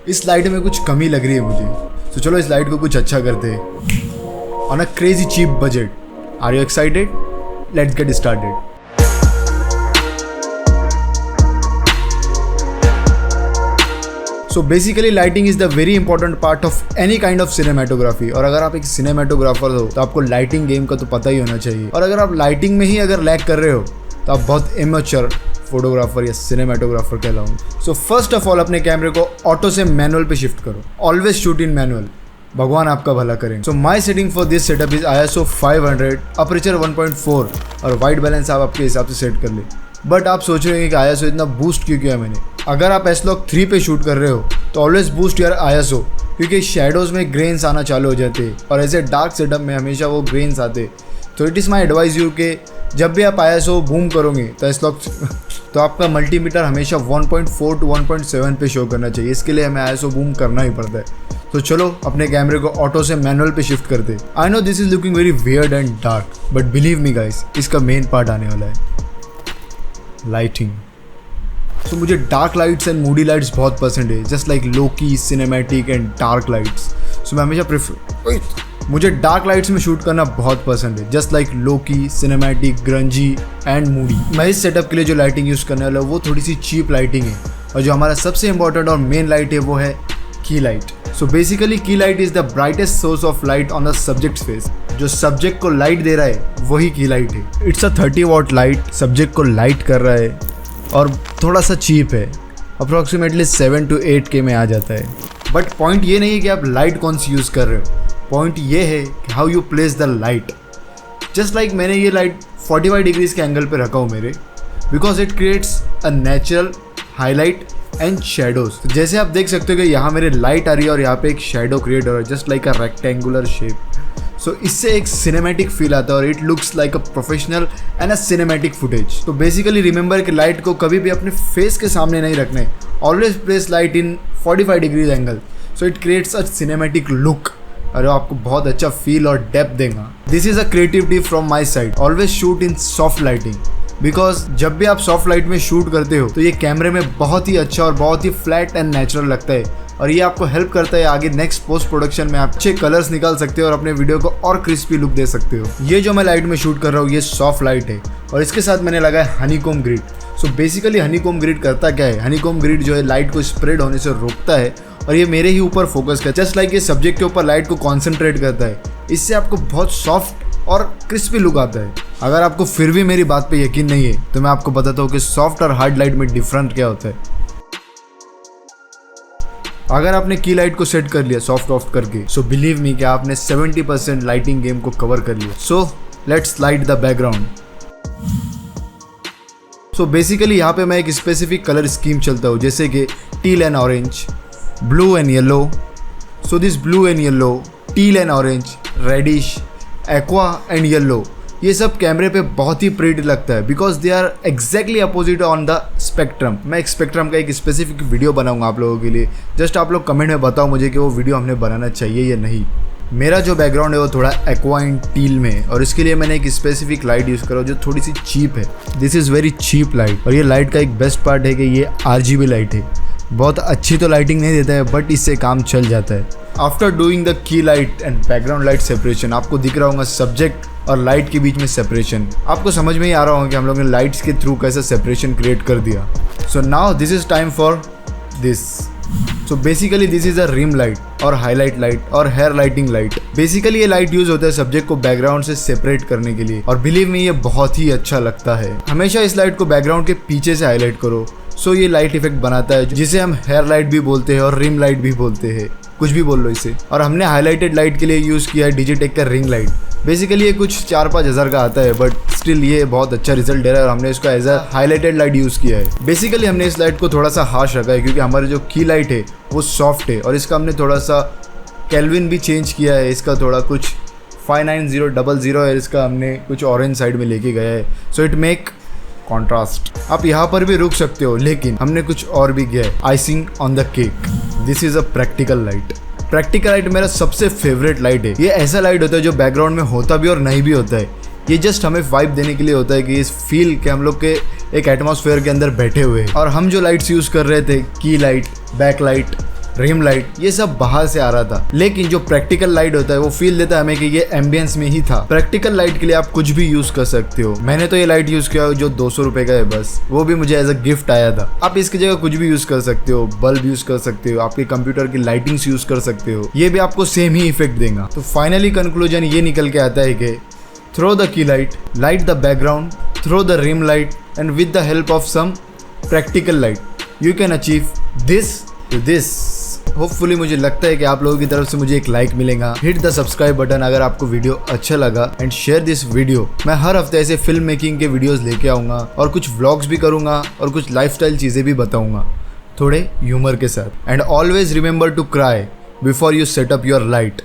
इस लाइट में कुछ कमी लग रही है मुझे, तो चलो इस लाइट को कुछ अच्छा करते हैं on a crazy cheap budget. Are you excited? Let's get started. So basically lighting is the very important part of any kind of cinematography. और अगर आप एक सिनेमेटोग्राफर हो तो आपको लाइटिंग गेम का तो पता ही होना चाहिए। और अगर आप लाइटिंग में ही अगर लैग कर रहे हो तो आप बहुत इमेच्योर फोटोग्राफर या सिनेमेटोग्राफर कहलाऊंगे। सो फर्स्ट ऑफ ऑल अपने कैमरे को ऑटो से मैनुअल पे शिफ्ट करो। ऑलवेज शूट इन मैनुअल, भगवान आपका भला करें। So my setting for this setup is ISO 500, aperture 1.4 और वाइट बैलेंस आप आपके हिसाब से सेट कर ले। बट आप सोच रहे हैं कि ISO इतना बूस्ट क्यों किया मैंने। अगर आप S-Log 3 पे शूट कर रहे हो तो ऑलवेज बूस्ट योर ISO, क्योंकि शेडोज़ में ग्रेन्स आना चालू हो जाते हैं और ऐसे डार्क सेटअप में हमेशा वो ग्रेन्स आते। तो it is my advice you कि जब भी आप ISO बूम करोगे तो S-Log तो आपका मल्टीमीटर हमेशा 1.4 to 1.7 पे शो करना चाहिए। इसके लिए हमें ISO बूम करना ही पड़ता है। तो चलो अपने कैमरे को ऑटो से मैनुअल पे शिफ्ट करते। I know this is looking very weird and dark, but believe me guys, इसका मेन पार्ट आने वाला है, लाइटिंग। सो मुझे dark lights and moody lights बहुत पसंद है, just like Loki, cinematic and dark lights. So मैं हमेशा मुझे डार्क लाइट्स में शूट करना बहुत पसंद है, just like Loki, cinematic, ग्रंजी and Moody. मैं इस सेटअप के लिए जो लाइटिंग यूज़ करने वाला हूँ वो थोड़ी सी चीप लाइटिंग है, और जो हमारा सबसे इंपॉर्टेंट और मेन लाइट है वो है की लाइट। सो बेसिकली की light is the brightest source of light on the subject face. जो सब्जेक्ट को लाइट दे रहा है वही की लाइट है। It's a 30 what light, subject को लाइट कर रहा है और थोड़ा सा चीप है, अप्रॉक्सीमेटली 7 to 8K में आ जाता है। बट पॉइंट ये नहीं है कि आप लाइट कौन सी यूज़ कर रहे हो, पॉइंट ये है कि how you place the light. Just like मैंने ये लाइट 45 डिग्रीज के एंगल पे रखा हूँ मेरे, because it creates a natural highlight and shadows. जैसे आप देख सकते हो कि यहाँ मेरे लाइट आ रही है और यहाँ पे एक शेडो क्रिएट हो रहा है, just like a rectangular shape. So इससे एक सिनेमैटिक फील आता है और it looks like a professional and a cinematic footage. तो बेसिकली रिमेंबर कि लाइट को कभी भी अपने फेस के सामने नहीं रखना है। Always place light in 45 degrees angle, so it creates a cinematic look और आपको बहुत अच्छा फील और डेप्थ देगा। This is a creativity from my side. Always shoot in soft lighting, because जब भी आप सॉफ्ट लाइट में शूट करते हो तो ये कैमरे में बहुत ही अच्छा और बहुत ही फ्लैट एंड नेचुरल लगता है, और ये आपको हेल्प करता है आगे नेक्स्ट पोस्ट प्रोडक्शन में आप अच्छे कलर्स निकाल सकते हो और अपने वीडियो को और क्रिस्पी लुक दे सकते हो। ये जो मैं लाइट में शूट कर रहा हूँ ये सॉफ्ट लाइट है और इसके साथ मैंने लगाया honeycomb grid. So basically honeycomb grid करता क्या है, हनीकॉम्ब ग्रिड जो है लाइट को स्प्रेड होने से रोकता है और ये मेरे ही ऊपर फोकस करता है, जस्ट लाइक ये सब्जेक्ट के ऊपर लाइट को कॉन्सेंट्रेट करता है। इससे आपको बहुत सॉफ्ट और क्रिस्पी लुक आता है। अगर आपको फिर भी मेरी बात पे यकीन नहीं है तो मैं आपको बताता हूँ कि सॉफ्ट और हार्ड लाइट में डिफरेंट क्या होता है। अगर आपने की लाइट को सेट कर लिया सॉफ्ट ऑफ करके, सो बिलीव मी कि आपने 70% लाइटिंग गेम को कवर कर लिया। So let's light the background. So basically यहाँ पे मैं एक स्पेसिफिक कलर स्कीम चलता हूँ, जैसे कि teal and orange, blue and yellow. So this blue and yellow, teal and orange, reddish, aqua and yellow, ये सब कैमरे पे बहुत ही प्रिटी लगता है, because they are exactly opposite on the spectrum. मैं एक स्पेक्ट्रम का एक स्पेसिफिक वीडियो बनाऊंगा आप लोगों के लिए, जस्ट आप लोग कमेंट में बताओ मुझे कि वो वीडियो हमने बनाना चाहिए या नहीं। मेरा जो बैकग्राउंड है वो थोड़ा एक्वा एंड टील में है और इसके लिए मैंने एक स्पेसिफिक लाइट यूज़ करा जो थोड़ी सी चीप है। This is very cheap light, और ये लाइट का एक बेस्ट पार्ट है कि ये RGB लाइट है। बहुत अच्छी तो लाइटिंग नहीं देता है बट इससे काम चल जाता है। After doing the key light and background light separation, आपको दिख रहा होगा सब्जेक्ट और लाइट के बीच में सेपरेशन। आपको समझ में ही आ रहा होगा कि हम लोग ने लाइट्स के थ्रू कैसे सेपरेशन क्रिएट कर दिया। So now this is time for this. So basically this is a rim light और हाईलाइट लाइट और हेयर लाइटिंग लाइट। बेसिकली ये लाइट यूज होता है सब्जेक्ट को बैकग्राउंड से सेपरेट करने के लिए, और बिलीव मी ये बहुत ही अच्छा लगता है। हमेशा इस लाइट को बैकग्राउंड के पीछे से हाईलाइट करो, सो ये लाइट इफेक्ट बनाता है, जिसे हम हेयर लाइट भी बोलते हैं और रिम लाइट भी बोलते हैं, कुछ भी बोल लो इसे। और हमने हाईलाइटेड लाइट के लिए यूज़ किया है डिजिटेक का रिंग लाइट। बेसिकली ये कुछ 4-5 हज़ार का आता है, बट स्टिल ये बहुत अच्छा रिजल्ट दे रहा है और हमने इसका as a highlighted light use किया है। बेसिकली हमने इस लाइट को थोड़ा सा हार्श रखा है क्योंकि हमारी जो की लाइट है वो सॉफ्ट है, और इसका हमने थोड़ा सा केल्विन भी चेंज किया है। इसका थोड़ा कुछ 59000 है, इसका हमने कुछ ऑरेंज साइड में लेके गया है, सो इट मेक कॉन्ट्रास्ट। आप यहाँ पर भी रुक सकते हो, लेकिन हमने कुछ और भी किया है, icing on the cake. This is a practical light. Practical light मेरा सबसे फेवरेट लाइट है। ये ऐसा लाइट होता है जो बैकग्राउंड में होता भी और नहीं भी होता है। ये जस्ट हमें वाइब देने के लिए होता है कि इस फील के हम लोग के एक एटमॉस्फेयर के अंदर बैठे हुए हैं। और हम जो लाइट्स यूज़ कर रहे थे, key light, back light, rim light, ये सब बाहर से आ रहा था। लेकिन जो प्रैक्टिकल लाइट होता है वो फील देता है हमें कि ये एम्बियंस में ही था। प्रैक्टिकल लाइट के लिए आप कुछ भी यूज कर सकते हो। मैंने तो ये लाइट यूज किया जो 200 रुपए का है बस, वो भी मुझे एज अ गिफ्ट आया था। आप इसकी जगह कुछ भी यूज कर सकते हो, बल्ब यूज कर सकते हो, आपके कंप्यूटर की लाइटिंग्स यूज कर सकते हो, ये भी आपको सेम ही इफेक्ट देगा। तो फाइनली कंक्लूजन ये निकल के आता है कि throw the key light, light the background, throw the rim light and with the help of some practical light you can achieve this. Hopefully मुझे लगता है कि आप लोगों की तरफ से मुझे एक लाइक मिलेगा। हिट द सब्सक्राइब बटन अगर आपको वीडियो अच्छा लगा एंड शेयर दिस वीडियो। मैं हर हफ्ते ऐसे फिल्म मेकिंग के वीडियोस लेके आऊँगा और कुछ व्लॉग्स भी करूँगा और कुछ लाइफस्टाइल चीज़ें भी बताऊँगा थोड़े ह्यूमर के साथ। And always remember to cry before you set up your light.